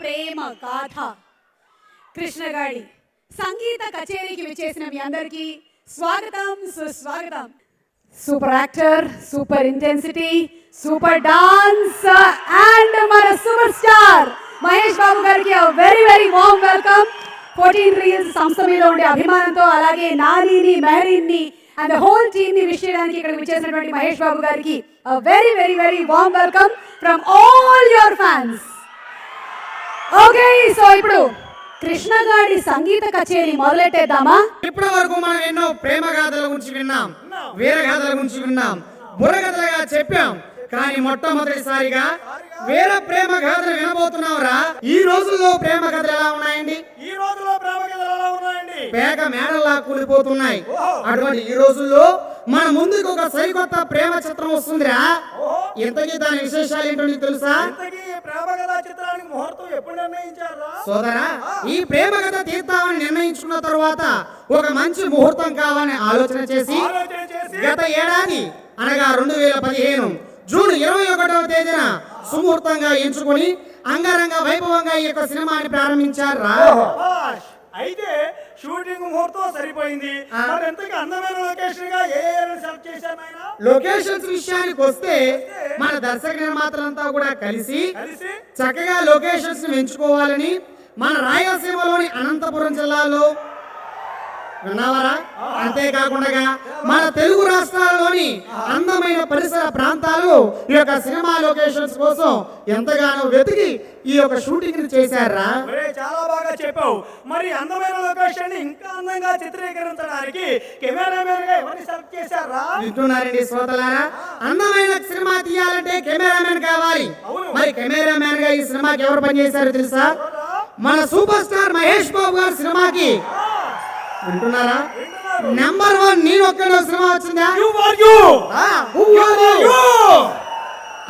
ప్రేమ గాథ కృష్ణగాడి సంగీత కచేరీకి విచ్చేసిన మీ అందరికీ స్వాగతం సుస్వాగతం. Super actor, super intensity, super dance and మన సూపర్ స్టార్ మహేష్ బాబు గారికి very very warm welcome. 14 reels సంస్థ మీద ఉండే అభిమానంతో అలాగే నానిని, మెహరీన్ని అండ్ హోల్ టీమ్ ని విష్ చేయడానికి ఇక్కడికి విచ్చేసినటువంటి మహేష్ బాబు గారికి very very very warm welcome from all your fans. Okay, so ఇప్పుడు కృష్ణగాడి సంగీత కచేరీ మొదలెట్టేద్దామా? ఇప్పటి వరకు మనం ఎన్నో ప్రేమ గాథల గురించి విన్నాం, వీర గాథల గురించి విన్నాం, బుర్రగాథలుగా చెప్పాం. కానీ మొట్టమొదటిసారిగా వీర ప్రేమ గాథలు వినబోతున్నావురా. ఈ రోజుల్లో ప్రేమ కథలు ఎలా ఉన్నాయండి? పేక మేడల్లా కూలిపోతున్నాయి. అటువంటి ఈ రోజుల్లో మన ముందుకు ఒక సరికొత్త ప్రేమ చిత్రం వస్తుందిరా. ఇంతకీ దాని విశేషాలు ఏంటో నీకు తెలుసా? సోదరా, ఈ ప్రేమ కథ తీద్దామని నిర్ణయించుకున్న తర్వాత ఒక మంచి ముహూర్తం కావాలని ఆలోచన చేసి గత ఏడాది అనగా 2015 జూన్ 21వ తేదీన సుముహూర్తంగా ఎంచుకుని అంగరంగ వైభవంగా ఈ యొక్క సినిమాని ప్రారంభించారా. అయితే షూటింగ్ ముహూర్తం సరిపోయింది. మరి ఎంతకి అందమైన లొకేషన్ గా ఏ సెలెక్ట్ చేశారు ఆయన? లొకేషన్స్ విషయానికి వస్తే మన దర్శక నిర్మాతలంతా కూడా కలిసి చక్కగా లొకేషన్స్ ఎంచుకోవాలని మన రాయలసీమలోని అనంతపురం జిల్లాలో విన్నావరా, అంతేకాకుండా మన తెలుగు రాష్ట్రాల్లోని అందమైన పరిసర ప్రాంతాల్లో ఈ యొక్క సినిమా లొకేషన్స్ కోసం ఎంతగానో వెతికి ఈ యొక్క షూటింగ్ చేశారా. చాలా బాగా చెప్పావు. మరి అందమైన లొకేషన్ ఇంకా అందంగా చిత్రీకరించడానికి కెమెరామెన్ గా ఎవరిని సెలెక్ట్ చేశారా? వింటున్నారండి శ్రోతలారా, అందమైన సినిమా తీయాలంటే కెమెరామెన్ కావాలి. మరి కెమెరామెన్ గా ఈ సినిమాకి ఎవరు పనిచేశారో తెలుసా? మన సూపర్ స్టార్ మహేష్ బాబు గారి సినిమాకి వింటున్నారా, నెంబర్ 1 నేను ఒక్కడో సినిమా వచ్చిందా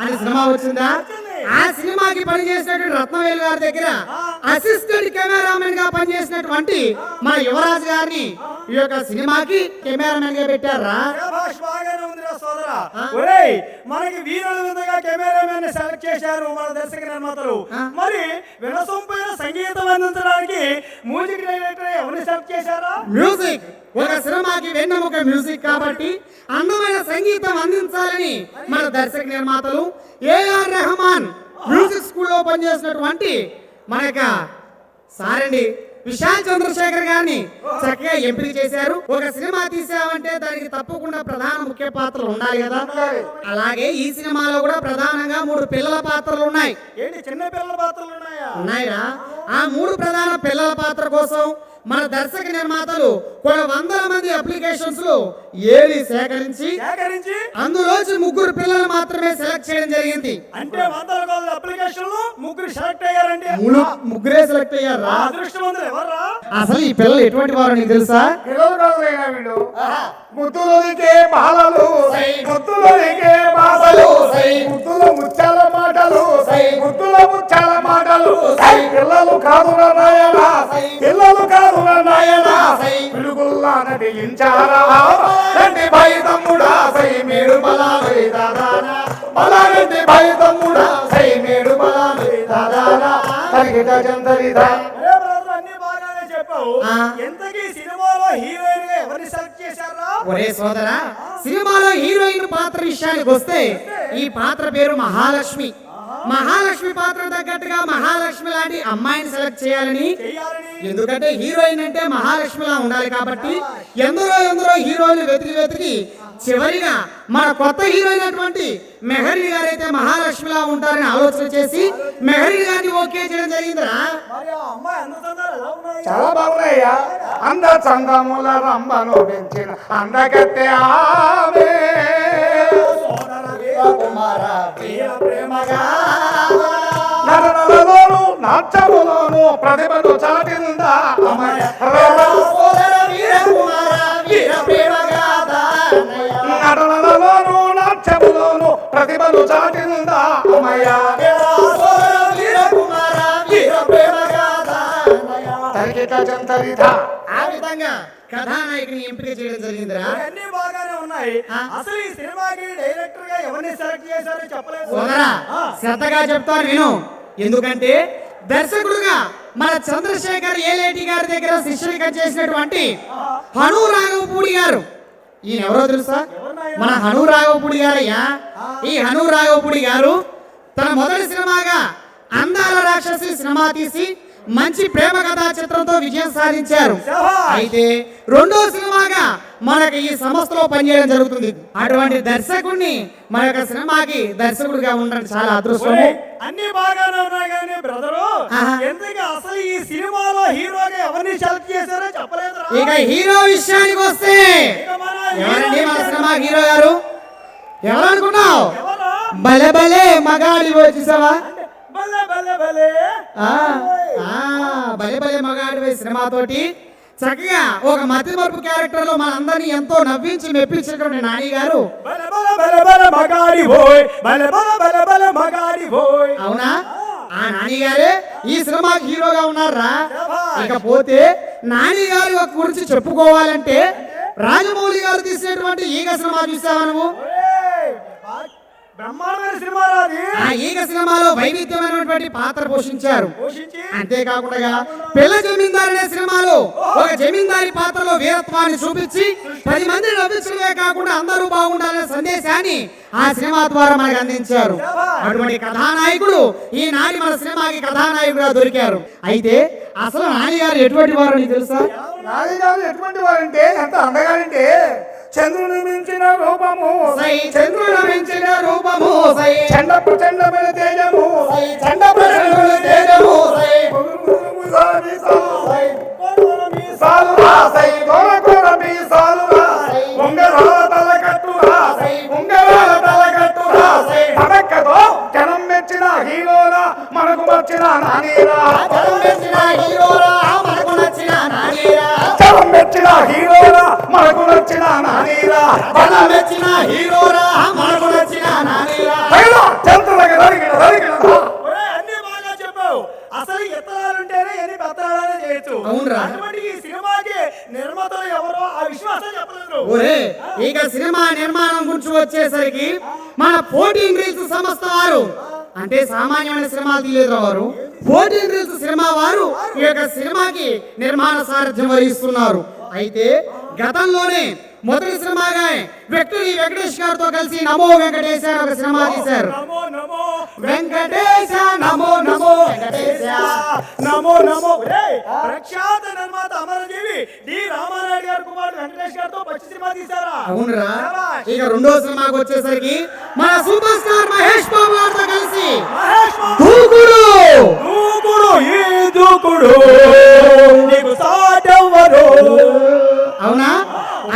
అని సినిమా వచ్చిందా? ఆ సినిమాకి పనిచేసినటువంటి రత్నవేలు గారి దగ్గర అసిస్టెంట్ కెమెరామెన్ గా పనిచేసినటువంటి మన యువరాజ్ గారిని ఈ యొక్క సినిమాకి కెమెరామెన్ గా పెట్టారా. మనకి వీరుల విధంగా కెమెరామెన్ సెలెక్ట్ చేశారు మన దర్శక నిర్మాతలు. మరి వినసొంపైన సంగీతం అందించడానికి మ్యూజిక్ డైరెక్టర్ ఎవరిని సెలెక్ట్ చేశారా? మ్యూజిక్ ఒక సినిమాకి వెన్నెముక మ్యూజిక్ కాబట్టి అందమైన సంగీతం అందించాలని మన దర్శక నిర్మాతలు ఏఆర్ రెహమాన్ మ్యూజిక్ స్కూల్లో పనిచేసినటువంటి మన యొక్క సారండి విశాల్ చంద్రశేఖర్ గారిని చక్కగా ఎంపిక చేశారు. ఒక సినిమా తీసామంటే దానికి తప్పకుండా ప్రధాన ముఖ్య పాత్రలు ఉండాలి కదా. అలాగే ఈ సినిమాలో కూడా ప్రధానంగా 3 పిల్లల పాత్రలు ఉన్నాయి. ఏంటి, చిన్న పిల్లల పాత్రలు ఉన్నాయా? ఆ 3 ప్రధాన పిల్లల పాత్ర కోసం మన దర్శక నిర్మాతలు కొన్ని వందల మంది అప్లికేషన్స్ లో ఏది సేకరించి అందులోంచి 3 పిల్లలు మాత్రమే సెలెక్ట్ చేయడం జరిగింది. అంటే వందల కొద్ది అప్లికేషన్లు 3 సెలెక్ట్ అయ్యారండి. 3 సెలెక్ట్ అయ్యారా? అదృష్టవంతులు ఎవర్రా? అసలు ఈ పిల్లలు ఎటువంటి వారు నీకు తెలుసా? ముద్దులకే బాలలు, ముద్దులకే బాసలు, ముద్దుల ముచ్చాల మాటలు, ముద్దుల ముచ్చాల మాటలు, పిల్లలు కాదు నాయన, పిల్లలు కాదు నాయన, పిలుగుల్లా నటించారా రండి భయ తమ్ముడా, సై మేడు బలాలి దాదానా, బలారెడ్డి భయ తమ్ముడా, సై మేడు బలాలి దాదానా, తరిగిట జంతరిదా. ఎంతకీ సినిమాలో హీరోయిన్ గా ఎవరిని సెలెక్ట్ చేశారా? ఒరే సోదరా, సినిమాలో హీరోయిన్ పాత్ర విషయానికి వస్తే ఈ పాత్ర పేరు మహాలక్ష్మి. మహాలక్ష్మి పాత్ర తగ్గట్టుగా మహాలక్ష్మి లాంటి అమ్మాయిని సెలెక్ట్ చేయాలని, ఎందుకంటే హీరోయిన్ అంటే మహాలక్ష్మిలా ఉండాలి కాబట్టి ఎందరో హీరోయిన్ వెతికి చివరిగా మన కొత్త హీరోయిన్ అటువంటి మెహరీ గారైతే మహాలక్ష్మిలా ఉంటారని ఆలోచన చేసి మెహరీ గారిని ఓకే చేయడం జరిగిందిరా. చాలా బాగున్నాయ్యా. అంద చందముల రంభను పెంచిన అందగత్తె ఆమె, నటనలోను నాట్యములోను ప్రతిభను చాటిందా నటనలోను నాట్యములోను ప్రతిభను చాటిందా ఆ విధంగా కథానాయకుని ఎంపిక చేయడం జరిగిందిరా. అన్ని బాగానే ఉన్నాయి. అసలు ఈ సినిమాకి డైరెక్టర్ గా ఎవరిని సెలెక్ట్ చేశారో చెప్పలేదు. శ్రద్ధగా చెప్తాను విను. ఎందుకంటే దర్శకుడుగా మన చంద్రశేఖర్ ఏలేటి గారి దగ్గర శిష్యుడిగా చేసినటువంటి హను రాఘవపూడి గారు. ఈయన ఎవరో తెలుసా? మన హను రాఘవపూడి గారయ్యా. ఈ హను రాఘవపూడి గారు తన మొదటి సినిమాగా అందాల రాక్షసి సినిమా తీసి మంచి ప్రేమ కథా చిత్రంతో విజయం సాధించారు. అయితే రెండో సినిమాగా మనకి ఈ సంస్థలో పనిచేయడం జరుగుతుంది. అటువంటి దర్శకుడిని మన యొక్క సినిమాకి దర్శకుడిగా ఉండడం చాలా అదృష్టము. అన్ని బాగానే ఉన్నాయి కానీ బ్రదరు, ఎందుకు అసలు ఈ సినిమాలో హీరోగా ఎవరిని సెలెక్ట్ చేశారో చెప్పలేదు. ఇక హీరో విషయానికి వస్తే ఎవరండి మన సినిమా హీరో గారు? ఎవరనుకున్నావు? భలే భలే మగాడి వచ్చేసావా? భలే భలే మగాడి సినిమాతోటి చక్కగా ఒక మధ్య మరుపు క్యారెక్టర్ లో మనందరినీ ఎంతో నవ్వించి మెప్పించినటువంటి నాని గారు. అవునా? ఆ నాని గారే ఈ సినిమాకి హీరోగా ఉన్నారా? ఇకపోతే నాని గారి గురించి చెప్పుకోవాలంటే రాజమౌళి గారు తీసినటువంటి ఈగ సినిమా చూసావా నువ్వు? బ్రహ్మాండమైన సినిమా రాది. ఆ ఈగ సినిమాలో వైవిధ్యమైనటువంటి పాత్ర పోషించారు. అంతేకాకుండా పిల్ల జమీందారు అనే సినిమాలో ఒక జమీందారి పాత్రలో వీరత్వాన్ని చూపించి 10 మందిని నవ్వించడమే కాకుండా అందరూ బాగుండాలనే సందేశాన్ని ఆ సినిమా ద్వారా మనకు అందించారు. అటువంటి కథానాయకుడు ఈనాటి మన సినిమాకి కథానాయకుడుగా దొరికారు. అయితే అసలు నాని గారు ఎటువంటి వారు నీకు తెలుసా? నాని గారు ఎటువంటి వారంటే ఎంత అందగారంటే చంద్రుని మించిన రూపము సై, చంద్రుని మించిన రూపము సై, చండ ప్రచండమైన తేజము సై, చండ ప్రచండమైన తేజము సై, సాలు రాసై గోరగోర మీసాలు రాసై ఉంగరాల తలకట్టు రాసై ఉంగరాల తలకట్టు రాసై తనకతో జనం మెచ్చిన హీరోరా మనకు వచ్చిన నానీరా, జనం మెచ్చిన హీరోరా మనకు నచ్చిన నానీరా, జనం మెచ్చిన హీరోరా మనకు నచ్చిన నానీరా, జనం మెచ్చిన హీరోరా మనకు నచ్చిన నానీరా. చంద్రులకి అన్ని బాగా చెప్పావు. అసలు ఎత్తనాలుంటేనే ఎన్ని పెత్తనాలనే చేయొచ్చు. అవునురా. అటువంటి ఈ సినిమాకి నిర్మాతలు ఎవరో ఆ విశ్వాసం చెప్పలేదు. ఒరే, ఇక సినిమా నిర్మాణం గురించి వచ్చేసరికి మన 14 రీల్స్ సంస్థ వారు, అంటే సామాన్యమైన సినిమా తీయలేదు వారు, 14 రీల్స్ సినిమా వారు ఈ యొక్క సినిమాకి నిర్మాణ సారథ్యం వహిస్తున్నారు. అయితే గతంలోనే మొదటి సినిమాగా వ్యక్తులు వెంకటేష్ గారితో కలిసి నమో వెంకటేశ అని ఒక సినిమా తీశారు. నమో నమో వెంకటేశ నమో నమో వెంకటేశ నమో నమో. ప్రఖ్యాత నిర్మాత అమరజీవి డి రామారాయుడు గారి కుమారుడు వెంకటేష్ గారితో పచ్చి సినిమా తీశారా? అవునురా. ఇక రెండో సినిమాకి వచ్చేసరికి మన సూపర్ స్టార్ మహేష్ బాబు గారితో కలిసి మహేష్ బాబు దూకుడు దూకుడు ఈ దూకుడు నీకు సాటెవ్వరు. అవునా?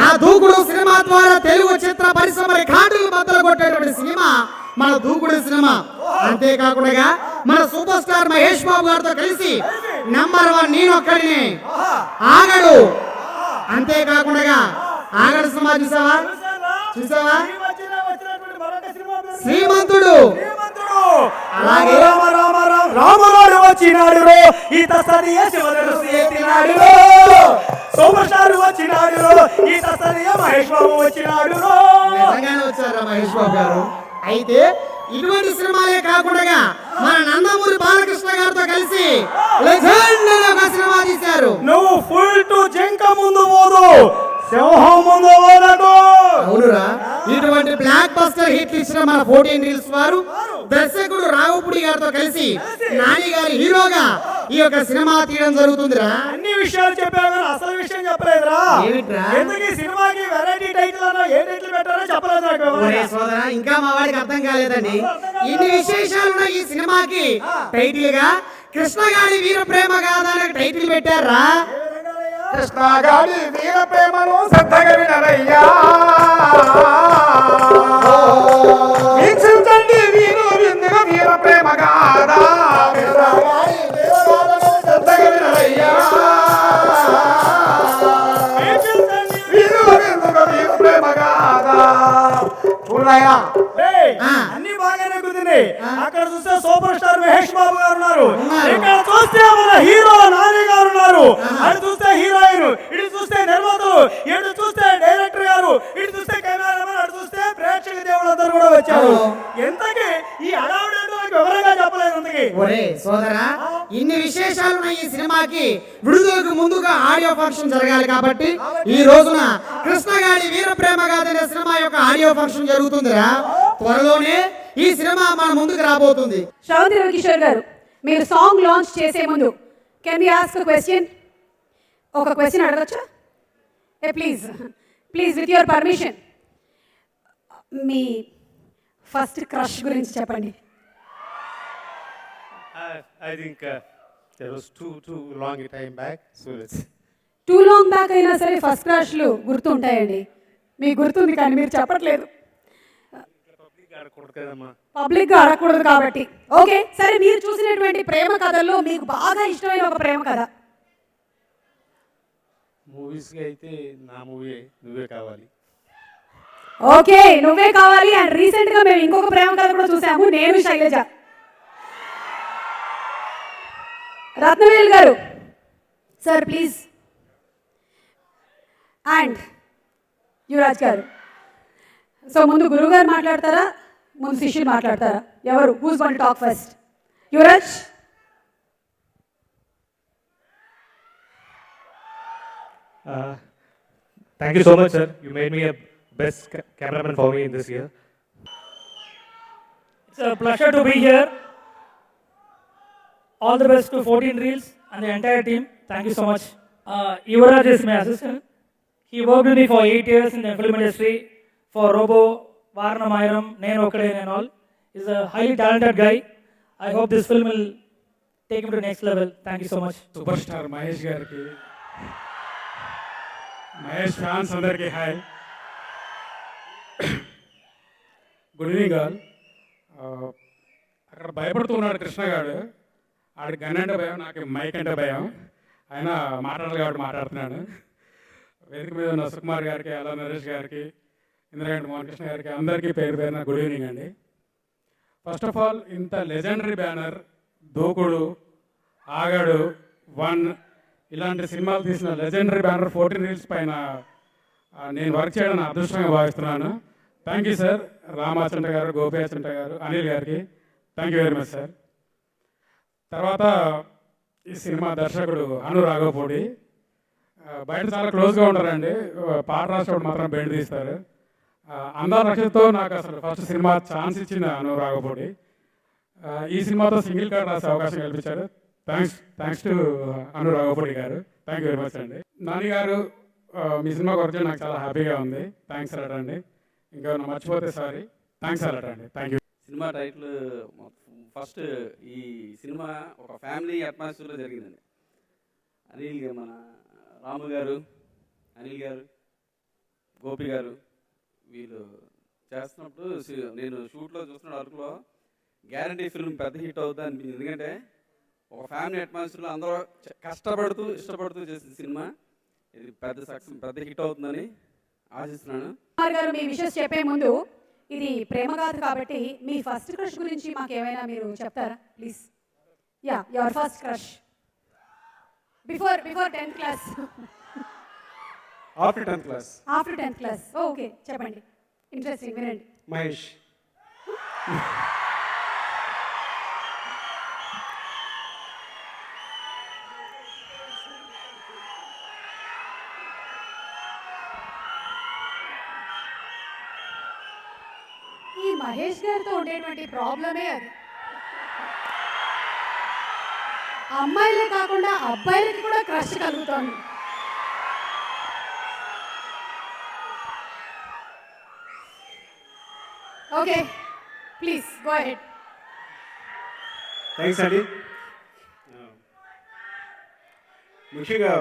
ఆ దూకుడు సినిమా ద్వారా తెలుగు చిత్ర పరిశ్రమ రికార్డులు బద్దలు కొట్టేటువంటి సినిమా మన దూకుడు సినిమా. అంతేకాకుండా మన సూపర్ స్టార్ మహేష్ బాబు గారితో కలిసి నంబర్ 1 నేనొక్కడిని, ఆగడు. అంతేకాకుండా ఆగడు సినిమా చూసావా? చూసావా? శ్రీమంతుడు. అలాగే రామరాడు వచ్చినాడు రో ఈత సరియ శివధనుసు ఎత్తినాడు రో, సూపర్ స్టార్ వచ్చినాడు రో ఈత సరియ మహేష్ బాబు వచ్చినాడు రో. నిజంగానే వచ్చారా మహేష్ బాబు గారు? అయితే ఇటువంటి సినిమాలే కాకుండా మన నందమూరి బాలకృష్ణ గారితో కలిసి లెజెండ్ అనే ఒక సినిమా తీశారు. నువ్వు ఫుల్ టు జింక ముందు పోదు, సింహం ముందు పోదటు. అవునురా. ఇటువంటి బ్లాక్ బస్టర్ హిట్లు ఇచ్చిన మన 14 రీల్స్ వారు దర్శకుడు రాఘవపూడి గారితో కలిసి నాని గారి హీరోగా ఈ యొక్క సినిమా తీయడం జరుగుతుందిరా. అన్ని విషయాలు చెప్పావు కానీ అసలు విషయం చెప్పలేదురా. ఏమిట్రా? ఎందుకు ఈ సినిమాకి వెరైటీ టైటిల్ అన్నా ఏ టైటిల్ పెట్టారో చెప్పలేదు నాకు. ఒరే సోదరా, ఇంకా మా వాడికి అర్థం కాలేదండి. ఇన్ని విశేషాలున్న ఈ సినిమాకి టైటిల్ గా కృష్ణగాడి వీర ప్రేమ గాథ అనే టైటిల్ పెట్టారా. కృష్ణగాడి వీర ప్రేమను శ్రద్ధగా వినరయ్యా, వీక్షించండి వీరు విందుగా వీర ప్రేమ గాథ, శ్రద్ధగా వినరయ్యా, వీరు విందుగా వీర ప్రేమ గాథ. అన్ని బాగానే కుదిరి. అక్కడ చూస్తే సూపర్ స్టార్ మహేష్ బాబు గారు ఉన్నారు, ఇక్కడ చూస్తే మన హీరో నాని గారు ఉన్నారు, అటు చూస్తే హీరోయిన్, ఇటు చూస్తే నిర్మాతలు, ఇటు చూస్తే డైరెక్టర్ గారు, ఇటు చూస్తే కెమెరామెన్, అటు చూస్తే ప్రేక్షక దేవులందరూ కూడా వచ్చారు. ఎంతకి ఈ అడావుడు వివరంగా చెప్పలేదు. ఒరే సోదరా, ఇన్ని విశేషాలున్న ఈ సినిమాకి విడుదలకు ముందుగా ఆడియో ఫంక్షన్ జరగాలి కాబట్టి ఈ రోజున కృష్ణగాడి వీర ప్రేమ గాథ అనే సినిమా యొక్క ఆడియో ఫంక్షన్ జరుగుతుందిరా. త్వరలోనే ఈ సినిమా మన ముందుకు రాబోతుంది. శ్రవంతి రవికిషోర్ గారు, మీరు సాంగ్ లాంచ్ చేసే ముందు కెన్ వి ఆస్క్ క్వశ్చన్? ఒక క్వశ్చన్ అడగచ్చా? Please with your permission. మీ ఫస్ట్ క్రష్ గురించి చెప్పండి. I think there was too long a time back, so let's. Two long back అయినా సరే ఫస్ట్ క్రష్లు గుర్తుంటాయండి. మీకు గుర్తుంది కానీ మీరు చెప్పట్లేదు. పబ్లిక్గా అడగకూడదు కాబట్టి. ఓకే, సరే, మీరు చూసినటువంటి ప్రేమ కథల్లో మీకు బాగా ఇష్టమైన ఒక ప్రేమ కథ? మూవీస్కి అయితే నా మూవీ నువ్వే కావాలి. ఓకే, నువ్వే కావాలి. అండ్ రీసెంట్గా మేము ఇంకొక ప్రేమ కథ కూడా చూసాము, నేను శైలజ. రత్నవేల్ గారు సార్ ప్లీజ్. అండ్ యువరాజ్ గారు. సో ముందు గురువు గారు మాట్లాడతారా, ముందు శిష్యులు మాట్లాడతారా? ఎవరు? Who's going to talk first? Yuvraj. Thank you so much, sir. You made me a best cameraman for me in this year. It's a pleasure to be here. All the best to 14 Reels and the entire team. Thank you so much. Yuvraj is my assistant. He worked with me for 8 years in the film industry for Robo, Varna Mayram, Nenu Okadain and all. He's a highly talented guy. I hope this film will take him to the next level. Thank you so much. Superstar Mahesh Garki. Mahesh fans andarki hi. Good evening all. అక్కడ భయపడుతున్నాడు కృష్ణగాడు. ఆడి gun అంటే భయం, నాకు mic అంటే భయం. ఆయన మాట్లాడాలి కాబట్టి మాట్లాడుతున్నాడు. వేదిక మీద ఉన్న సుకుమార్ గారికి, అలా నరేష్ గారికి, ఇంద్రగంటి మోహన్ కృష్ణ గారికి అందరికీ పేరు పేరున గుడ్ ఈవినింగ్ అండి. ఫస్ట్ ఆఫ్ ఆల్ ఇంత లెజెండరీ బ్యానర్ దూకుడు, ఆగాడు, వన్ ఇలాంటి సినిమాలు తీసిన లెజెండరీ బ్యానర్ 14 రీల్స్ పైన నేను వర్క్ చేయడం నా అదృష్టంగా భావిస్తున్నాను. Thank you sir. రామాచంట గారు, గోపియాచంట గారు, అనిల్ గారికి thank you very much sir. తర్వాత ఈ సినిమా దర్శకుడు అను రాఘవపూడి. బయట చాలా క్లోజ్గా ఉంటారండి, పాట రాసేవాడు మాత్రం బెండ్ తీస్తారు. అందాల రక్షతో నాకు అసలు ఫస్ట్ సినిమా ఛాన్స్ ఇచ్చింది అను రాఘవపూడి. ఈ సినిమాతో సింగిల్ కార్డ్ రాసే అవకాశం కల్పించారు. థ్యాంక్స్ టు అను రాఘవపూడి గారు. థ్యాంక్ యూ వెరీ మచ్ అండి. నాని గారు, మీ సినిమా గురించి నాకు చాలా హ్యాపీగా ఉంది. థ్యాంక్స్ అలాట్ అండి. ఇంకా మర్చిపోతే సారీ. థ్యాంక్స్ అలాట్ అండి. Thank you. Cinema title first ఈ సినిమా ఒక ఫ్యామిలీ అట్మాస్ఫియర్లో జరిగిందండి. మన రాము గారు, అనిల్ గారు, గోపి గారు వీళ్ళు చేస్తున్నప్పుడు నేను షూట్లో చూస్తున్న అరకులో గ్యారంటీ ఫిల్మ్ పెద్ద హిట్ అవుతుంది అనిపించింది. ఎందుకంటే ఒక ఫ్యామిలీ అట్మాస్ఫియర్లో అందరూ కష్టపడుతూ ఇష్టపడుతూ చేసిన సినిమా ఇది పెద్ద హిట్ అవుతుందని ఆశిస్తున్నాను. గారు మీ విషెస్ చెప్పే ముందు, ఇది ప్రేమగాథ కాబట్టి మీ ఫస్ట్ క్రష్ గురించి మాకు ఏమైనా మీరు చెప్తారా please? Yeah, your first crush before 10th class. After 10th class. After 10th class. Okay, చెప్పండి. ఇంట్రెస్టింగ్, వినండి. మహేష్. ఈ మహేష్ గారితో ఉండేటువంటి ప్రాబ్లమే అది. అమ్మాయిలే కాకుండా అబ్బాయిలకి కూడా క్రష్ కలుగుతోంది. Okay, please go ahead. Thanks అండి. ముఖ్యంగా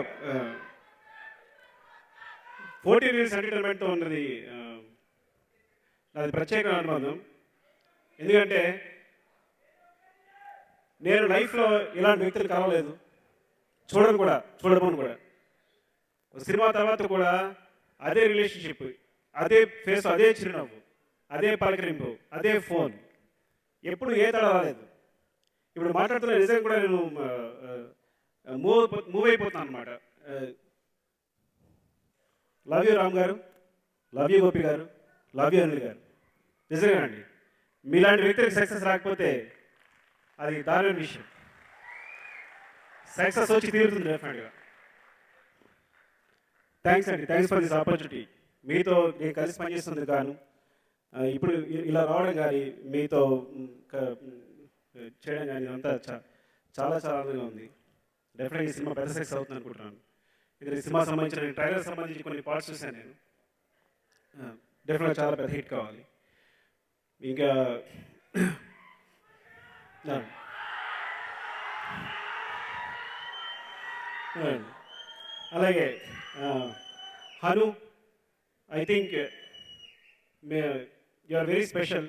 14 రీల్స్ ఎంటర్టైన్మెంట్తో ఉన్నది నాది ప్రత్యేకమైన అనుబంధం. ఎందుకంటే నేను లైఫ్లో ఇలాంటి వ్యక్తులు కలవలేదు, చూడను కూడా, చూడమని కూడా. సినిమా తర్వాత కూడా అదే రిలేషన్షిప్, అదే ఫేస్, అదే చిరునవ్వు, అదే పలకరింపు, అదే ఫోన్, ఎప్పుడు ఏ తడ రాలేదు. ఇప్పుడు మాట్లాడుతున్న నిజంగా కూడా నేను మూవ్ అయిపోతున్నాను అనమాట. లవ్ యూ రామ్ గారు, లవ్ యూ గోపి గారు, లవ్ యూ అనిల్ గారు. నిజంగా అండి, మీలాంటి వ్యక్తులకు సక్సెస్ రాకపోతే అది దారుణ విషయం. సక్సెస్ వచ్చి తీరుతుంది డెఫినెట్గా. థ్యాంక్స్ అండి, థ్యాంక్స్ ఫర్ దిస్ ఆపర్చునిటీ. మీతో నేను కలిసి పనిచేస్తుంది గాను ఇప్పుడు ఇలా రావడం కానీ మీతో చేయడం కానీ ఇదంతా చాలా చాలా ఆనందంగా ఉంది. డెఫినెట్గా ఈ సినిమా పెద్ద సక్సెస్ అవుతుంది అనుకుంటున్నాను. ఇది సినిమా సంబంధించిన ట్రైలర్ సంబంధించి కొన్ని పార్ట్స్ చూశాను నేను. డెఫినెట్గా చాలా పెద్ద హిట్ కావాలి. ఇంకా అలాగే Hanu, I think you are very special.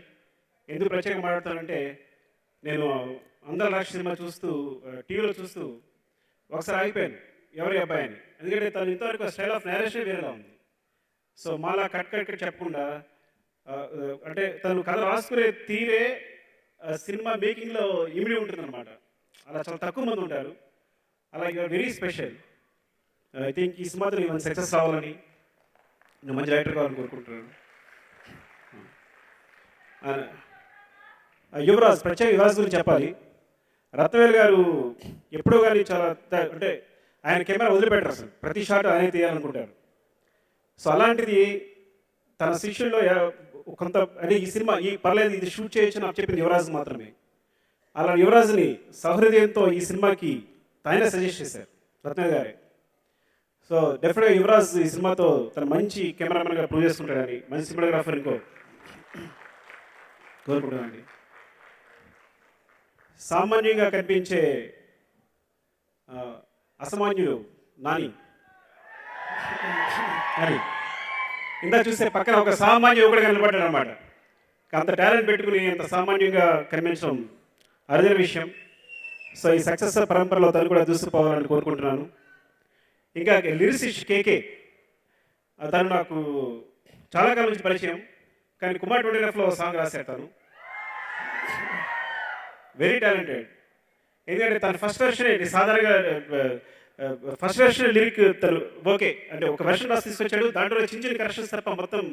ఎందుకు ప్రత్యేకంగా మాట్లాడతానంటే నేను అందరి రాక్ష సినిమా చూస్తూ టీవీలో చూస్తూ ఒకసారి ఆగిపోయాను ఎవరి అబ్బాయి అని. ఎందుకంటే తను ఇంతవరకు స్టైల్ ఆఫ్ నేరేషన్ వేరేలా ఉంది. సో మాలా కట్ చెప్పకుండా అంటే తను కథ రాసుకునే తీరే సినిమా మేకింగ్లో ఇమిడి ఉంటుందన్నమాట. అలా చాలా తక్కువ మంది ఉంటారు. అలా you are very special. I think ఈ సినిమాతో నేను సక్సెస్ రావాలని, నేను మంచి డైరెక్టర్ కావాలని కోరుకుంటున్నాను. యువరాజ్, ప్రత్యేక యువరాజ్ గురించి చెప్పాలి. రత్నవేల్ గారు ఎప్పుడో కానీ చాలా అంటే ఆయన కెమెరా వదిలిపెట్టారు, అసలు ప్రతి షాట్ ఆయనే తీయాలనుకుంటారు. సో అలాంటిది తన శిష్యుల్లో కొంత అంటే ఈ సినిమా ఈ పర్లేదు ఇది షూట్ చేయొచ్చు నాకు చెప్పింది యువరాజ్ మాత్రమే. అలా యువరాజ్ని సహృదయంతో ఈ సినిమాకి ఆయనే సజెస్ట్ చేశారు రత్నవేల్ గారే. సో డెఫినెట్గా యువరాజ్ ఈ సినిమాతో తన మంచి కెమెరామెన్గా ప్రూవ్ చేసుకుంటాడని, మంచి సినిమాగ్రాఫర్ ఇంకో కోరుకుంటానండి. సామాన్యంగా కనిపించే అసామాన్యుడు నాని ఇందా చూస్తే పక్కన ఒక సామాన్య యువకుడు కనబడ్డాడు అనమాట. అంత టాలెంట్ పెట్టుకుని అంత సామాన్యంగా కనిపించడం అరుదైన విషయం. సో ఈ సక్సెస్ పరంపరలో తను కూడా దూసుకుపోవాలని కోరుకుంటున్నాను. ఇంకా లిరిసిస్ట్ కేకే, తను నాకు చాలా కాలం నుంచి పరిచయం. కానీ కుమార్ 20Fలో సాంగ్ రాశారు తను. Very talented. ఎందుకంటే తన ఫస్ట్ వెర్షన్ సాధారణంగా ఫస్ట్ వెర్షన్ లిరిక్ తను ఓకే అంటే ఒక వెర్షన్ రాసి తీసుకొచ్చాడు. దాంట్లో చిన్న చిన్న కరెక్షన్స్ తప్ప మొత్తం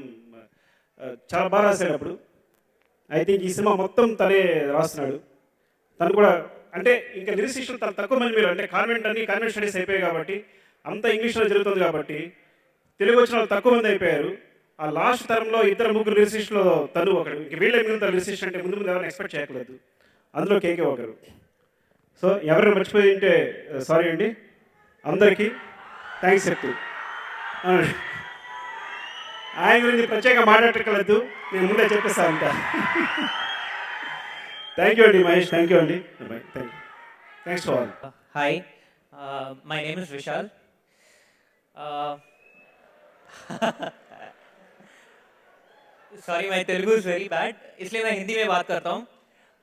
చాలా బాగా రాశాడు. అప్పుడు ఐ థింక్ ఈ సినిమా మొత్తం తనే రాస్తున్నాడు. తను కూడా అంటే ఇంకా లిరిసిస్టులు తను తక్కువ మంది మీరు అంటే కాన్వెంట్ స్టడీస్ అయిపోయాయి కాబట్టి అంతా ఇంగ్లీష్లో జరుగుతుంది కాబట్టి తెలుగు వచ్చిన వాళ్ళు తక్కువ మంది అయిపోయారు. ఆ లాస్ట్ తరంలో 2-3 లిరిసిస్టులో తను ఒకడు. ఇంక వీళ్ళే మిగిలిన లిరిసిస్ట్ అంటే ముందు ఎవరైనా ఎక్స్పెక్ట్ చేయకూడదు. అందులో కేకే ఒకరు. సో ఎవరైనా మర్చిపోయి ఉంటే సారీ అండి. అందరికీ థ్యాంక్స్ చెప్తూ ఆయన గురించి ప్రత్యేకంగా మాట్లాడక్కర్లేదు, నేను ముందే చెప్పేస్తా అంట. థ్యాంక్ యూ అండి మహేష్, థ్యాంక్ యూ అండి. Thanks to all. Hi, my name is Vishal. Sorry, my Telugu is very bad, इसलिए मैं हिंदी में बात करता हूँ.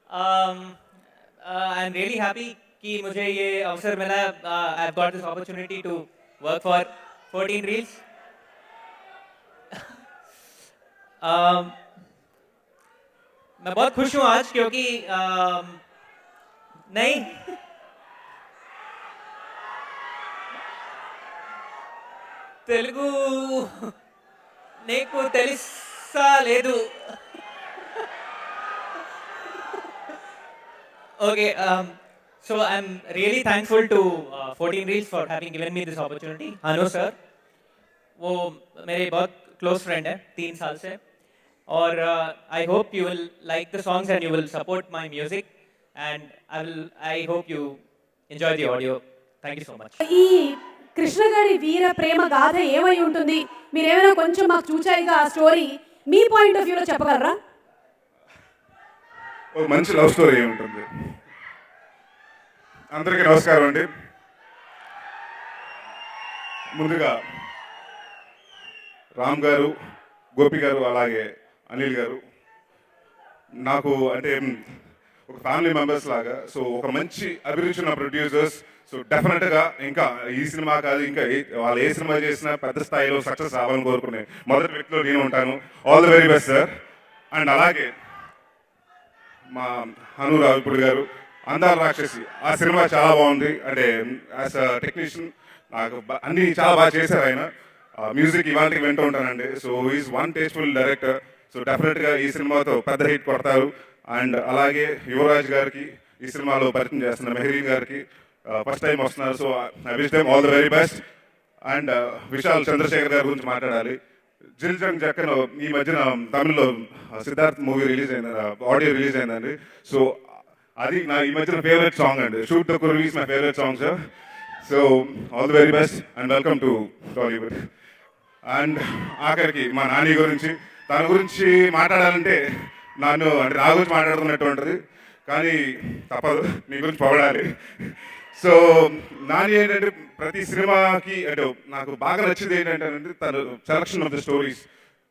आई एम रियली हैप्पी कि मुझे ये अवसर मिला. I have got this opportunity to work for 14 Reels. मैं बहुत खुश हूँ आज क्योंकि नहीं తెలుగు నీకు తెలుసా లేదు. Okay, so I'm really thankful to 14 Reels for having given me this opportunity. Hanu sir, वो मेरे बहुत close friend है 3 साल से, और I hope you will like the songs and you will support my music, and I hope you enjoy the audio. Thank you so much. ఈ కృష్ణగాడి వీర ప్రేమ గాథ ఏమై ఉంటుంది? మీరేమైనా కొంచెం మాకు చూచాయిగా ఆ స్టోరీ మీ పాయింట్ ఆఫ్ వ్యూలో చెప్పగలరా? ఒక మంచి లవ్ స్టోరీ ఉంటుంది. అందరికీ నమస్కారం అండి. ముందుగా రామ్ గారు, గోపి గారు, అలాగే అనిల్ గారు నాకు అంటే ఒక ఫ్యామిలీ మెంబర్స్ లాగా. సో ఒక మంచి అభిరుచి ఉన్న ప్రొడ్యూసర్స్. సో డెఫినెట్గా ఇంకా ఈ సినిమా కాదు ఇంకా వాళ్ళు ఏ సినిమా చేసినా పెద్ద స్థాయిలో సక్సెస్ అవ్వాలని కోరుకునే మొదటి వ్యక్తిలో నేను ఉంటాను. All the very best sir. And అలాగే మా హను రావిపూడి గారు, అందాల రాక్షసి, ఆ సినిమా చాలా బాగుంది. అంటే యాజ్ అ టెక్నీషియన్ నాకు అన్నీ చాలా బాగా చేశారు ఆయన. మ్యూజిక్ ఇవాళకి వింటూ ఉంటానండి. So is one tasteful director. So డెఫినెట్గా ఈ సినిమాతో పెద్ద హిట్ కొడతారు. అండ్ అలాగే యువరాజ్ గారికి, ఈ సినిమాలో పరిచయం చేస్తున్న మెహరీన్ గారికి, ఫస్ట్ టైం వస్తున్నారు. So I wish them all the very best. And Vishal Chandrashekhar గారి గురించి మాట్లాడాలి. జిల్ జంగ్ జక్కన్ ఈ మధ్యన తమిళ్లో సిద్ధార్థ్ మూవీ రిలీజ్ అయింది, ఆడియో రిలీజ్ అయిందండి. సో అది నా ఈ మధ్యన ఫేవరెట్ సాంగ్ అండి. Shoot the Kuruvi is my favourite song sir. So all the very best and welcome to Tollywood. And ఆఖరికి మా నాని గురించి, తన గురించి మాట్లాడాలంటే నా గురించి మాట్లాడుతున్నట్టు ఉంటుంది, కానీ తప్పదు, నీ గురించి పొగడాలి. సో నాని ఏంటంటే ప్రతి సినిమాకి అంటే నాకు బాగా నచ్చింది ఏంటంటే తన సెలక్షన్ ఆఫ్ ద స్టోరీస్.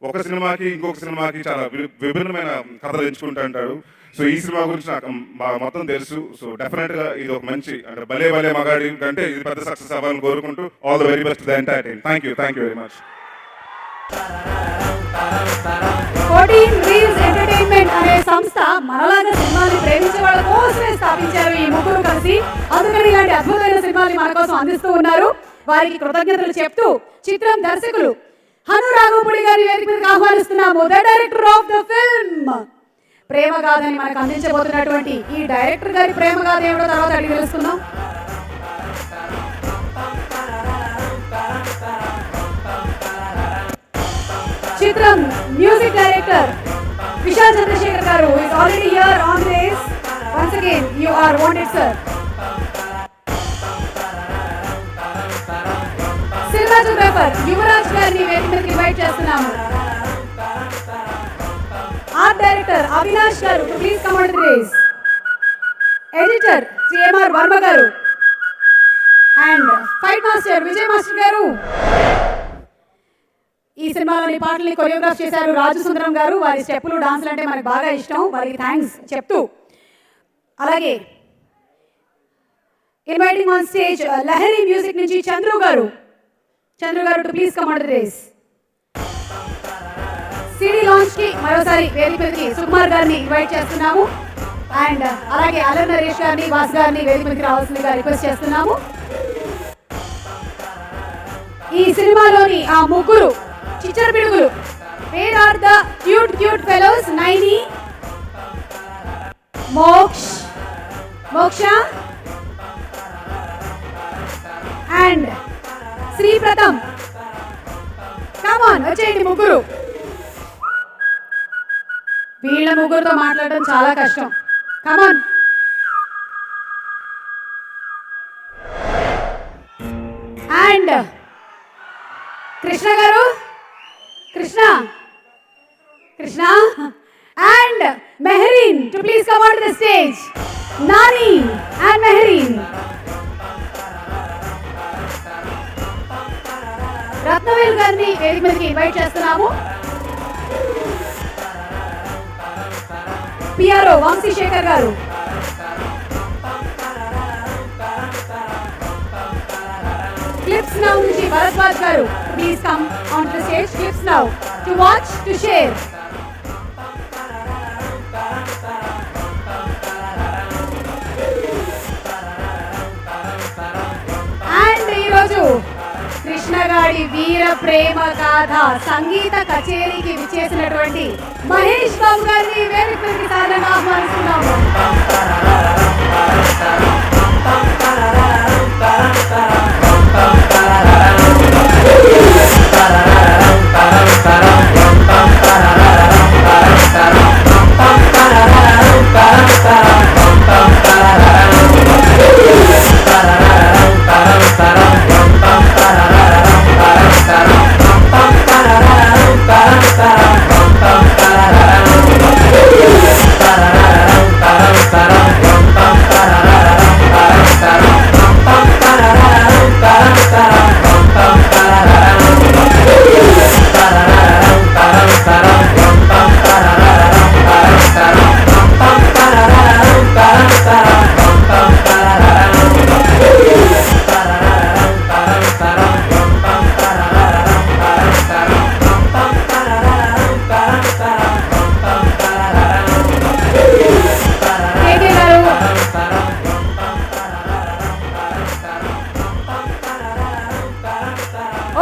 ఒక సినిమాకి ఇంకొక సినిమాకి చాలా విభిన్నమైన కథలు ఎంచుకుంటూ ఉంటాడు. సో ఈ సినిమా గురించి నాకు మొత్తం తెలుసు. సో డెఫినెట్గా ఇది ఒక మంచి అంటే భలే భలే మగాడి కంటే ఇది పెద్ద సక్సెస్ అవ్వాలని కోరుకుంటూ all the very best the entire team. Thank you very much. 14 Reels entertainment అనే సంస్థ మనలాగా సినిమాని ప్రేమించే వాళ్ళ కోసమే స్థాపించారు ఈ ముగ్గురు కలిసి. అందుకని ఇలాంటి అద్భుతమైన సినిమాని మన కోసం అందిస్తూ ఉన్నారు. వారికి కృతజ్ఞతలు చెప్తూ చిత్రం దర్శకులు హను రాఘవపూడి గారి వేదిక మీదకి ఆహ్వానిస్తున్నాము. The director of the film ప్రేమ గాథని మనకు అందించబోతున్నటువంటి ఈ డైరెక్టర్ గారి ప్రేమ గాథ ఏమిటో తర్వాత అడిగి తెలుసుకుందాం. చిత్రం మ్యూజిక్ డైరెక్టర్ విశాల్ చంద్రశేఖర్ గారు is already here on this. Once again you are wanted sir. Cinematographer Yuvraj గారిని వేదిక మీదకి ఇన్వైట్ చేస్తున్నాము. ఆర్ట్ డైరెక్టర్ అవినాష్ గారు please come on the race. Editor Shri MR Varma గారు and fight master Vijay master గారు. ఈ సినిమాలోని పాటల్ని కొరియోగ్రాఫ్ చేశారు రాజు సుందరం గారు. వారి స్టెప్పులు డాన్సులు అంటే మనకు బాగా ఇష్టం, వారికి థ్యాంక్స్ చెప్తూ అలాగే inviting on stage Lahari music నుంచి చంద్రు గారు to please come on the race. CD launch కి మరోసారి వేదిక మీదకి సుకుమార్ గారిని ఇన్వైట్ చేస్తున్నాము. అండ్ అలాగే అలర్ నరేష్ గారిని వాస్ గారిని వేదిక మీదకి రావాల్సిందిగా రిక్వెస్ట్ చేస్తున్నాము. ఈ సినిమాలోని ఆ ముగ్గురు చిచ్చర పిడుగులు, where are the cute fellows, Naini, Moksha and Shri Pratham. Come on వచ్చేయండి ముగ్గురు. వీళ్ళ ముగ్గురుతో మాట్లాడడం చాలా కష్టం. Come on. అండ్ కృష్ణ గారు, Krishna and Mehreen to please come on to the stage. Nani and Mehreen. Rathnavel గారిని వేదిక మీదకి ఇన్వైట్ చేస్తున్నాము. పిఆర్ఓ వంశీ శేఖర్ గారు. క్లిప్స్ నౌ నుంచి భరద్వాజ్ గారు please come on to the stage. Clips now to watch, to share. And ఈరోజు కృష్ణగాడి వీర ప్రేమ గాథ సంగీత కచేరీకి విచ్చేసినటువంటి మహేష్ బాబు గారిని వేదిక మీదకి సాధారణంగా ఆహ్వానిస్తున్నాము.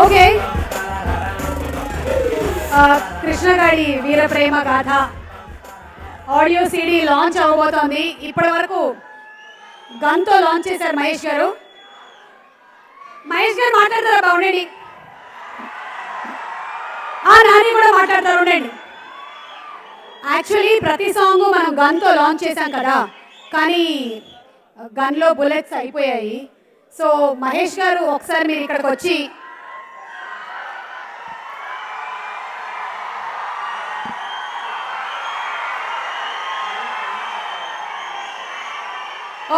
ఓకే, కృష్ణగాడి వీర ప్రేమ గాథ ఆడియో సిడి లాంచ్ అవ్వబోతోంది. ఇప్పటి వరకు గన్తో లాంచ్ చేశారు మహేష్ గారు. మహేష్ గారు మాట్లాడతారా? బాగుండండి. నాని కూడా మాట్లాడతారు, ఉండండి. యాక్చువల్లీ ప్రతి సాంగ్ మనం గన్తో లాంచ్ చేశాం కదా, కానీ గన్లో బుల్లెట్స్ అయిపోయాయి. సో మహేష్ గారు ఒకసారి మీరు ఇక్కడికి వచ్చి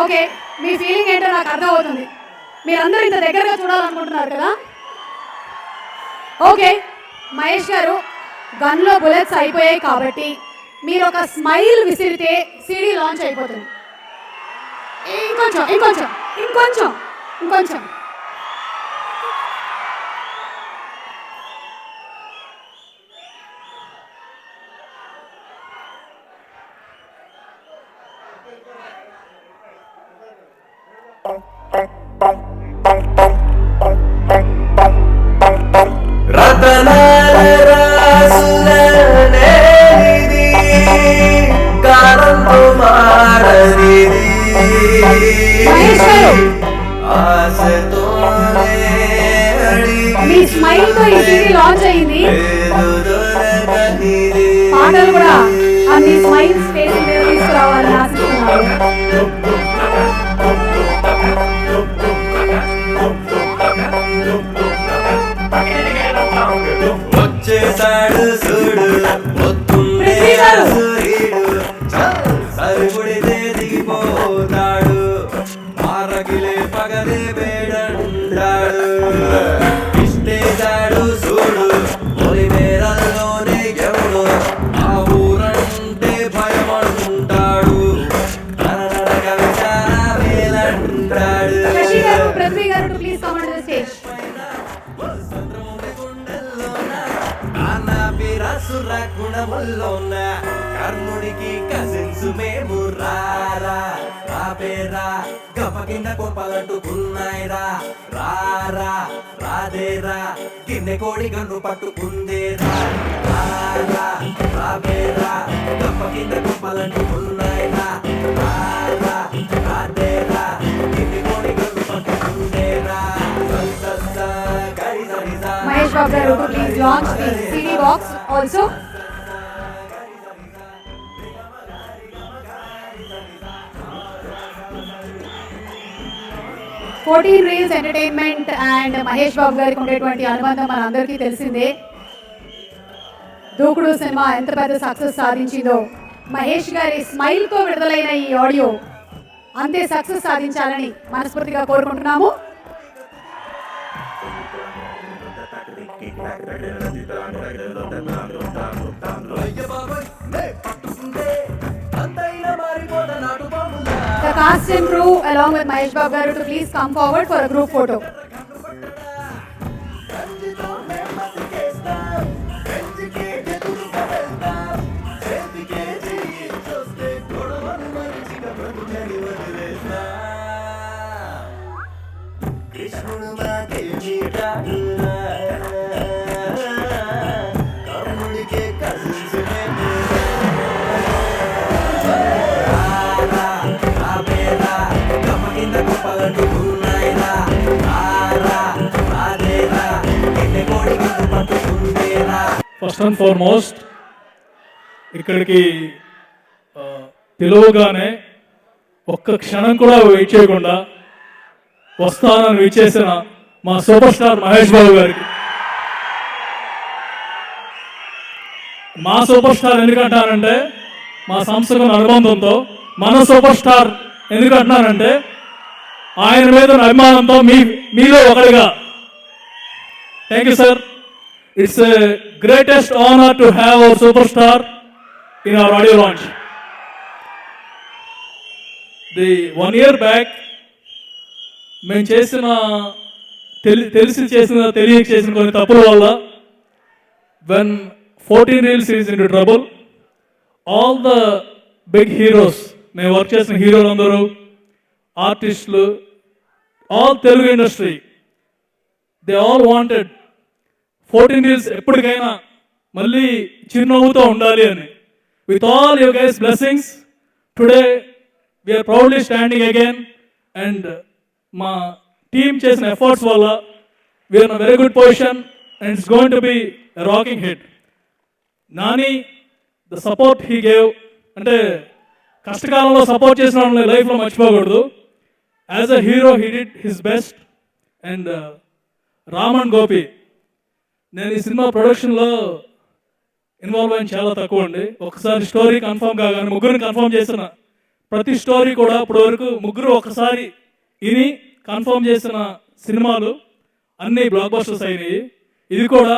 ఓకే, మీ ఫీలింగ్ ఏంటో నాకు అర్థం అవుతుంది. మీరందరూ ఇంత దగ్గరగా చూడాలనుకుంటున్నారు కదా. ఓకే మహేష్ గారు, గన్లో బుల్లెట్స్ అయిపోయాయి కాబట్టి మీరు ఒక స్మైల్ విసిరితే సీడీ లాంచ్ అయిపోతుంది. ఇంకొంచెం ఇంకొంచెం ఇంకొంచెం ఇంకొంచెం మీ స్మైల్ తో ఈ సీడీ లాంచ్ అయింది. పాటలు కూడా అన్ని స్మైల్ స్టేజ్ మీద తీసుకురావాలని ఆశిస్తున్నాను. వచ్చేసాడు చూడు పొద్దున్నే సూర్యుడు సరిపడితే దిగిపోతాడు ఆరగిలే పగలే వేడంటాడు ఇష్టేశాడు చూడు పొలిమేరల్లోనే ఎవడు ఆ ఊరంటే భయమంటాడు నరనరక విచార వేలంటాడు. పృథ్వీ గారు please come on the stage. సుర గుణముల్లోన కర్ణుడికి కజిన్స్ మేము రారా రాబేరా గప కింద కోపాలంటుకున్నాయిరా రారా రాదేరా గిన్నె కోడి గన్ను పట్టుకుందేరా రారా రాబేరా గప కింద కోపాలంటుకున్నాయిరా రారా రాదేరా గిన్నె కోడి gun పట్టుకుందేరా. Mahesh Babu garu, please launch the CD box also. Fourteen Reels Entertainment and Mahesh Babu గారికి ఉండేటువంటి అనుబంధం మనందరికీ తెలిసిందే. దూకుడు సినిమా ఎంత పెద్ద సక్సెస్ సాధించిందో, మహేష్ గారి స్మైల్ తో విడుదలైన ఈ ఆడియో అంతే సక్సెస్ సాధించాలని మనస్ఫూర్తిగా కోరుకుంటున్నాము. The cast and crew along with Mahesh Babu garu to please come forward for a group photo. First and foremost ఇక్కడికి పిలువగానే ఒక్క క్షణం కూడా వెయిట్ చేయకుండా వస్తానని విచ్చేసిన మా సూపర్ స్టార్ మహేష్ బాబు గారికి. మా సూపర్ స్టార్ ఎందుకంటానంటే మా సంస్థకు అనుబంధంతో మన సూపర్ స్టార్ ఎందుకంటున్నానంటే ఆయన మీద అభిమానంతో మీలో ఒకటిగా. Thank you sir. It's a greatest honor to have our superstar in our audio launch. The 1 year back, మేము తెలియక చేసిన కొన్ని తప్పుల వల్ల when 14 Reels is into trouble, all the big heroes, మేము వర్క్ చేసిన హీరోలు అందరూ, ఆర్టిస్టులు, all Telugu industry, they all wanted 14 Reels ఎప్పటికైనా మళ్ళీ చిరునవ్వుతో ఉండాలి అని. With all you guys blessings, today we are proudly standing again and మా టీమ్ చేసిన ఎఫర్ట్స్ వల్ల we are in a very good position and it's going to be rocking hit. Nani the support he gave, అంటే కష్టకాలంలో support చేసిన వాళ్ళని లైఫ్లో మర్చిపోకూడదు. As a hero he did his best. And Ram and Gopi, నేను ఈ సినిమా ప్రొడక్షన్లో ఇన్వాల్వ్ అయిన చాలా తక్కువ అండి. ఒకసారి స్టోరీ కన్ఫర్మ్ కాగానే ముగ్గురిని కన్ఫర్మ్ చేసిన ప్రతి స్టోరీ కూడా ఇప్పటి వరకు ముగ్గురు ఒకసారి ఇని కన్ఫర్మ్ చేసిన సినిమాలు అన్నీ బ్లాక్ బస్టర్స్ అయినాయి. ఇది కూడా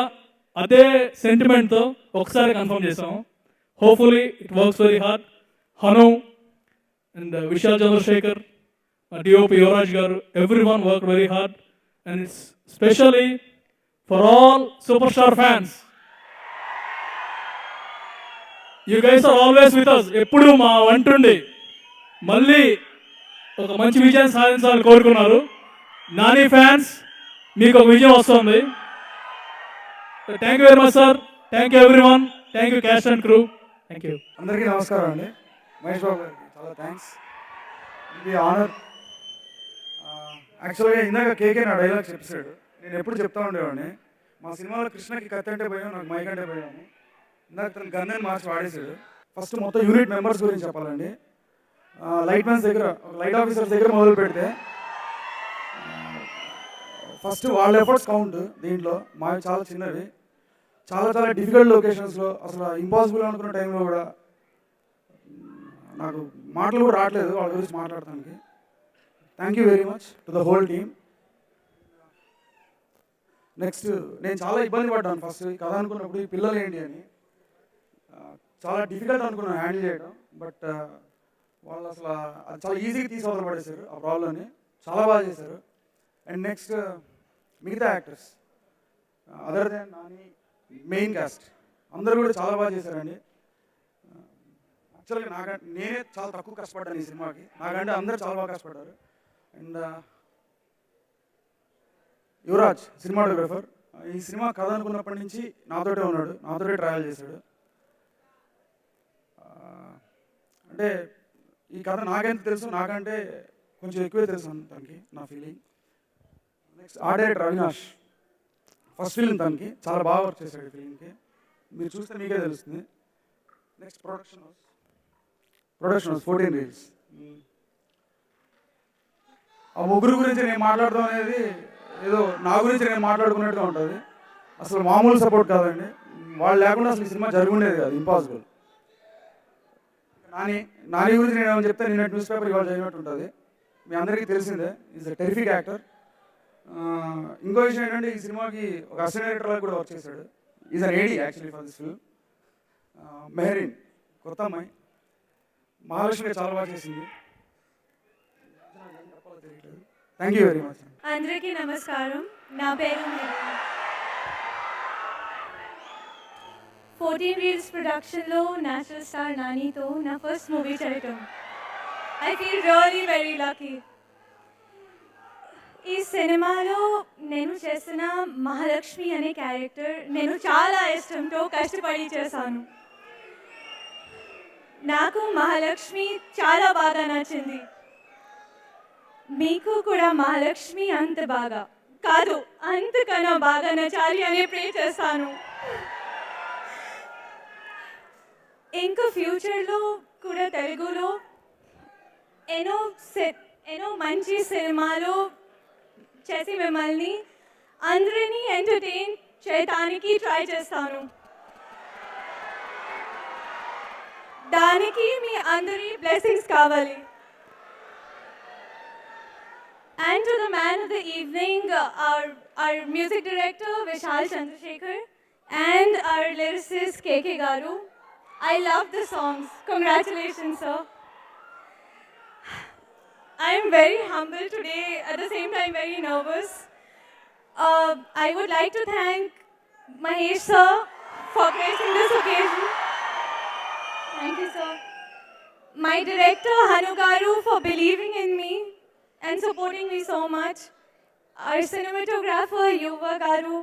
అదే సెంటిమెంట్తో ఒకసారి కన్ఫర్మ్ చేసాం. Hopefully it works very hard. Hanu and Vishal Chandrashekhar, DOP Yuvraj గారు, every one work very hard. And it's specially for all super star fans. You guys are always with us. ఎప్పుడు మా వంటుండి మళ్ళీ ఒక మంచి విజయం సాధించాలని కోరుకున్నారు. నాని ఫ్యాన్స్, మీకు ఒక విజయం వస్తుంది. Thank you very much sir. Thank you every one. Thank you caste and crew. Thank you. అందరికీ నమస్కారం అండి. మహేష్ బాబు గారికి చాలా థ్యాంక్స్. ఇది ఆనర్. యాక్చువల్గా ఇందాక కేకే నా డైలాగ్ చెప్పాడు. నేను ఎప్పుడు చెప్తా ఉండేవాడిని, మా సినిమాలో కృష్ణకి కత్తి అంటే భయం, నాకు మైక్ అంటే భయం అని. ఇందాక తను గన్నని మార్చి వాడేశాడు. ఫస్ట్ మొత్తం యూనిట్ మెంబర్స్ గురించి చెప్పాలండి. లైట్ మ్యాన్స్ దగ్గర, లైట్ ఆఫీసర్స్ దగ్గర మొదలు పెడితే ఫస్ట్ వాళ్ళ ఎఫర్ట్స్ కౌంట్. దీంట్లో మావి చాలా చిన్నవి, చాలా చాలా డిఫికల్ట్ లొకేషన్స్లో, అసలు ఇంపాసిబుల్ అనుకున్న టైంలో కూడా నాకు మాటలు కూడా రావట్లేదు వాళ్ళ గురించి మాట్లాడటానికి. Thank you very much to the whole team. Next, నేను చాలా ఇబ్బంది పడ్డాను ఫస్ట్ ఈ కథ అనుకున్నప్పుడు, ఈ పిల్లలు ఏంటి అని. చాలా డిఫికల్ట్ అనుకున్నాను హ్యాండిల్ చేయడం. బట్ వాళ్ళు అసలు అది చాలా ఈజీగా తీసుకోవాలి పడేశారు ఆ ప్రాబ్లమ్ని. చాలా బాగా చేశారు. అండ్ నెక్స్ట్ మిగతా actors other than Nani, main cost అందరూ కూడా చాలా బాగా చేశారండి. యాక్చువల్గా నాకంటే నేనే చాలా తక్కువ కష్టపడ్డాను ఈ సినిమాకి, నాకంటే అందరూ చాలా బాగా కష్టపడ్డారు. అండ్ యువరాజ్ సినిమాటోగ్రఫర్, ఈ సినిమా కథ అనుకున్నప్పటి నుంచి నాతోటే ఉన్నాడు, నాతోటే ట్రావెల్ చేశాడు. అంటే ఈ కథ నాకెంత తెలుసు, నాకంటే కొంచెం ఎక్కువే తెలుసు తనకి, నా feeling. Next art director Avinash, first film తనకి చాలా బాగా వర్క్ చేశాడు ఈ ఫిల్మ్కి, మీరు చూస్తే మీకే తెలుస్తుంది. Next production house 14 Reels. ఆ ముగ్గురు గురించి నేను మాట్లాడడం అనేది ఏదో నా గురించి నేను మాట్లాడుకున్నట్టుగా ఉంటుంది. అసలు మామూలు సపోర్ట్ కాదండి. వాళ్ళు లేకుండా అసలు ఈ సినిమా జరుగుండేది కాదు, ఇంపాసిబుల్. నాని గురించి నేను ఏమని చెప్తే నిన్న న్యూస్ పేపర్ ఇవాళ చదివినట్టు ఉంటుంది. మీ అందరికీ తెలిసిందే, ఈజ్ అ టెరిఫిక్ యాక్టర్. ఇంకో విషయం ఏంటంటే ఈ సినిమాకి ఒక అసిస్టెంట్ డైరెక్టర్ కూడా వర్క్ చేశాడు. Is an AD actually for this film. Mehreen కొత్త అమ్మాయి, మహాలక్ష్మి చాలా బాగా చేసింది. Thank you very much. అందరికీ నమస్కారం. నా పేరు 14 Reels ప్రొడక్షన్లో నేషనల్ స్టార్ నానితో నా ఫస్ట్ మూవీ చేయటం. I feel really very lucky. ఈ సినిమాలో నేను చేసిన మహాలక్ష్మి అనే క్యారెక్టర్ నేను చాలా ఇష్టంతో కష్టపడి చేశాను. నాకు మహాలక్ష్మి చాలా బాగా నచ్చింది. మీకు కూడా మహాలక్ష్మి అంత బాగా కాదు, అంతకన్నా బాగా నచ్చాలి అని ప్రే చేస్తాను. ఇంకా ఫ్యూచర్లో కూడా తెలుగులో ఎన్నో మంచి సినిమాలు చేసి మిమ్మల్ని అందరినీ ఎంటర్టైన్ చేయడానికి ట్రై చేస్తాను. దానికి మీ అందరి బ్లెస్సింగ్స్ కావాలి. And to the man of the evening, our music director Vishal Chandrasekhar and our lyricist KK Garu. I love the songs. Congratulations, sir. I am very humble today, at the same time very nervous. I would like to thank Mahesh sir for gracing this occasion. Thank you, sir. My director Hanu Garu for believing in me and supporting me so much. Our cinematographer Yuva Garu.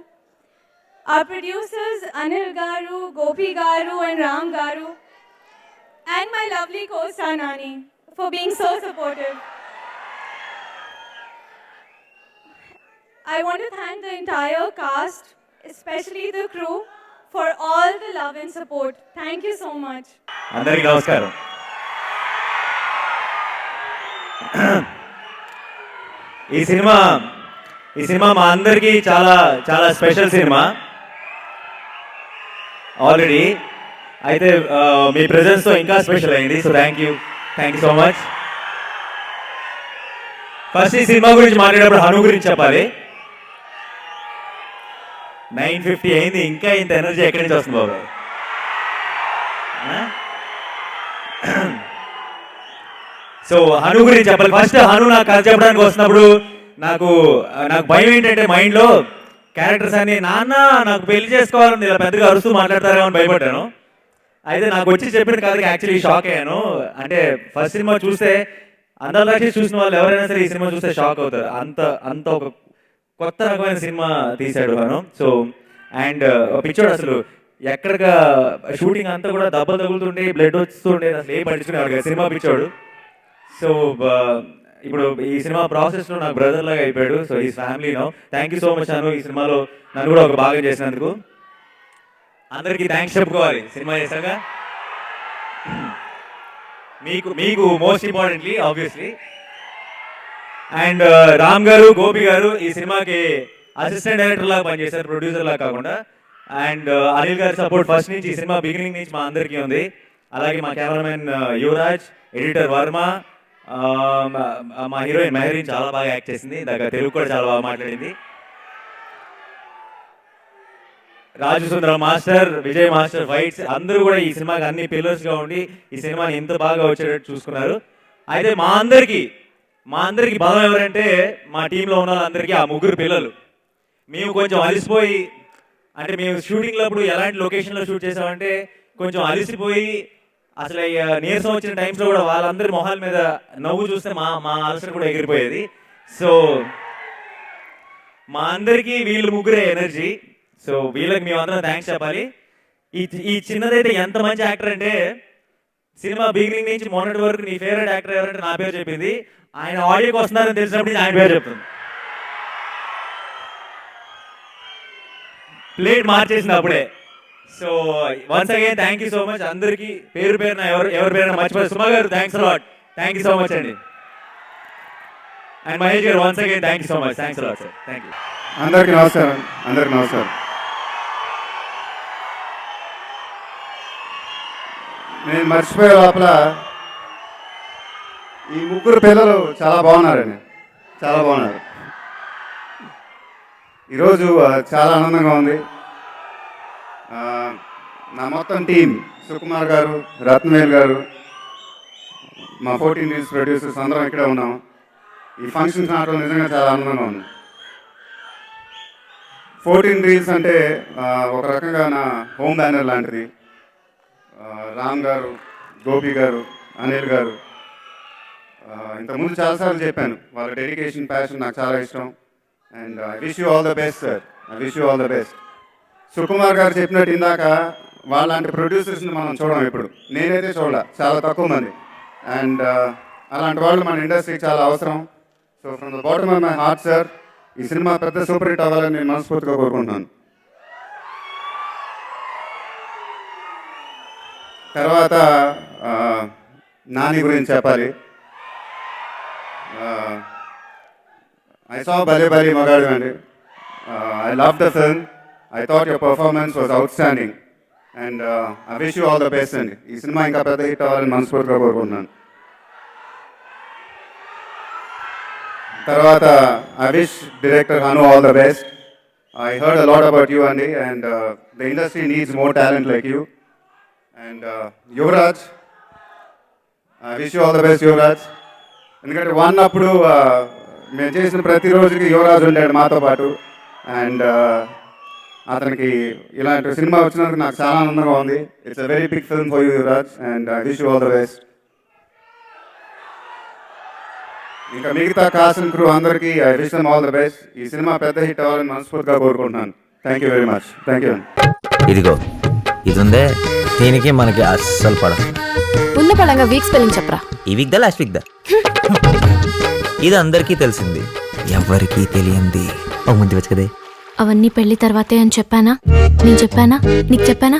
Our producers Anil Garu, Gopi Garu and Ram Garu. And my lovely co-star Nani for being so supportive. I want to thank the entire cast, especially the crew, for all the love and support. Thank you so much. అందరికీ నమస్కారం. ఈ cinema మా అందరికీ చాలా చాలా special cinema already. అయితే మీ ప్రెజెన్స్తో ఇంకా special అయింది. So thank you so much. First ఈ సినిమా గురించి మాట్లాడేటప్పుడు హను గురించి చెప్పాలి. 9:50 అయింది, ఇంకా ఇంత ఎనర్జీ ఎక్కడి నుంచి వస్తుంది బాబు? సో హను గురించి చెప్పాలి. ఫస్ట్ హను నాకు కథ చెప్పడానికి వస్తున్నప్పుడు నాకు భయం ఏంటంటే మైండ్లో క్యారెక్టర్స్ అన్ని నాన్న నాకు పెళ్లి చేసుకోవాలని ఇలా పెద్దగా అరుస్తూ మాట్లాడతారేమో అని భయపడ్డాను. అయితే నాకు వచ్చి చెప్పిన కథకి యాక్చువల్లీ షాక్ అయ్యాను. అంటే ఫస్ట్ సినిమా చూస్తే అందాల రాక్షసి చూసిన వాళ్ళు ఎవరైనా సరే ఈ సినిమా చూస్తే షాక్ అవుతారు. అంత ఒక కొత్త రకమైన సినిమా తీశాడు హను. సో అండ్ పిచ్చోడు అసలు ఎక్కడిగా షూటింగ్ అంతా కూడా దెబ్బలు తగులుతుండే, బ్లడ్ వస్తుండే, అసలు ఏం పట్టించుకునేవాడు సినిమా పిచ్చోడు. సో ఇప్పుడు ఈ సినిమా ప్రాసెస్లో నాకు బ్రదర్ లాగా అయిపోయాడు. సో ఈ ఫ్యామిలీనో థ్యాంక్ యూ సో మచ్ అను. ఈ సినిమాలో నన్ను కూడా ఒక భాగం చేసినందుకు అందరికీ థ్యాంక్స్ చెప్పుకోవాలి. సినిమా చేశాక మీకు most importantly obviously. And Ram గారు, గోపి గారు ఈ సినిమాకి అసిస్టెంట్ డైరెక్టర్ లాగా పనిచేశారు, ప్రొడ్యూసర్ లాగా కాకుండా. అండ్ అనిల్ గారి సపోర్ట్ ఫస్ట్ నుంచి ఈ సినిమా బిగినింగ్ నుంచి మా అందరికీ ఉంది. అలాగే మా కెమెరామెన్ యువరాజ్, ఎడిటర్ వర్మ, మా హీరోయిన్ మెహరీన్ చాలా బాగా యాక్ట్ చేసింది, దగ్గర తెలుగు కూడా చాలా బాగా మాట్లాడింది. రాజు సుందరం మాస్టర్, విజయ్ మాస్టర్ ఫైట్స్ అందరూ కూడా ఈ సినిమాకి అన్ని పిల్లర్స్గా ఉండి ఈ సినిమాని ఎంత బాగా వచ్చేటట్టు చూసుకున్నారు. అయితే మా అందరికి బలం ఎవరంటే మా టీంలో ఉన్న వాళ్ళందరికీ ఆ ముగ్గురు పిల్లలు. మేము కొంచెం అలిసిపోయి, అంటే మేము షూటింగ్లో అప్పుడు ఎలాంటి లొకేషన్లో షూట్ చేసామంటే కొంచెం అలిసిపోయి అసలు నీరసం వచ్చిన టైమ్స్లో కూడా వాళ్ళందరి మొహాల మీద నవ్వు చూస్తే మా అలసట కూడా ఎగిరిపోయేది. సో మా అందరికీ వీళ్ళు ముగ్గురే ఎనర్జీ. సో వీళ్ళకి మేము అందరం థ్యాంక్స్ చెప్పాలి. ఈ చిన్నదైతే ఎంత మంచి యాక్టర్ అంటే సినిమా బిగినింగ్ నుంచి మొన్నటి వరకు నీ ఫేవరెట్ యాక్టర్ ఎవరంటే నా పేరు చెప్పింది. ఆయన ఆడియోకి వస్తున్నారని తెలిసినప్పుడు ఆయన పేరు చెప్తుంది. ప్లేట్ మార్చేసింది అప్పుడే. So once again thank you so much అందరికీ పేరు పేరున ఎవరి పేరున మర్చిపోయి. సుమా గారు thanks a lot, thank you so much అండి. అండ్ మహేష్ గారు once again thank you so much, thanks a lot sir, thank you. అందరికీ నమస్కారం. నేను మర్చిపోయే లోపల ఈ ముగ్గురు పిల్లలు చాలా బాగున్నారండి, చాలా బాగున్నారు. ఈరోజు చాలా ఆనందంగా ఉంది. నా మొత్తం టీం, సుకుమార్ గారు, రత్నవేల్ గారు, మా 14 రీల్స్ ప్రొడ్యూసర్స్ అందరం ఇక్కడే ఉన్నాం. ఈ ఫంక్షన్స్ ఆడటం నిజంగా చాలా ఆనందంగా ఉంది. 14 రీల్స్ అంటే ఒక రకంగా నా హోమ్ బ్యానర్ లాంటిది. రామ్ గారు, గోపి గారు, అనిల్ గారు, ఇంతకుముందు చాలాసార్లు చెప్పాను, వాళ్ళ డెడికేషన్, ప్యాషన్ నాకు చాలా ఇష్టం. And I wish you all the best sir, I wish you all the best. Sukumar గారు చెప్పినట్టు ఇందాక వాళ్ళంటి ప్రొడ్యూసర్స్ని మనం చూడం ఇప్పుడు, నేనైతే చూడాల, చాలా తక్కువ మంది. అండ్ అలాంటి వాళ్ళు మన ఇండస్ట్రీకి చాలా అవసరం. So from the bottom of my heart sir, ఈ సినిమా పెద్ద సూపర్ హిట్ అవ్వాలని నేను మనస్ఫూర్తిగా కోరుకుంటున్నాను. తర్వాత నాని గురించి చెప్పాలి. I saw Bale Bale Magadu and I loved the film. I thought your performance was outstanding. And I wish you all the best. And ఈ సినిమా ఇంకా పెద్ద హిట్ అవ్వాలని మనస్ఫూర్తిగా కోరుకుంటున్నాను. తర్వాత I wish director Hanu all the best. I heard a lot about you, Andy, and the industry needs more talent like you. And Yuvraj, I wish you all the best, Yuvraj. ఎందుకంటే one అప్పుడు మేము చేసిన ప్రతిరోజుకి యువరాజ్ ఉండాడు మాతో పాటు. And అతనికి ఇలాంటి cinema వచ్చినందుకు నాకు చాలా ఆనందంగా ఉంది. It's a very big film for you Yuvraj, and I wish you all the best. ఇంకా మిగతా కాస్ట్ అండ్ క్రూ అందరికీ I wish them all the best. ఈ సినిమా పెద్ద హిట్ అవ్వాలని మనస్ఫూర్తిగా కోరుకుంటున్నాను. Thank you very much. Thank you. ఇదిగో ఇది ఉందే, దీనికి మనకి అస్సలు పడదు. ఉన్న పడంగా వీక్ స్పెల్లింగ్ చెప్పరా. ఈ వీక్ దా లాస్ట్ వీక్ దా. ఇది అందరికీ తెలిసింది, ఎవరికీ తెలియంది ఒక ముందు వచ్చు కదే. అవన్నీ పెళ్లి తర్వాతే అని చెప్పానా? నేను చెప్పానా? నీకు చెప్పానా?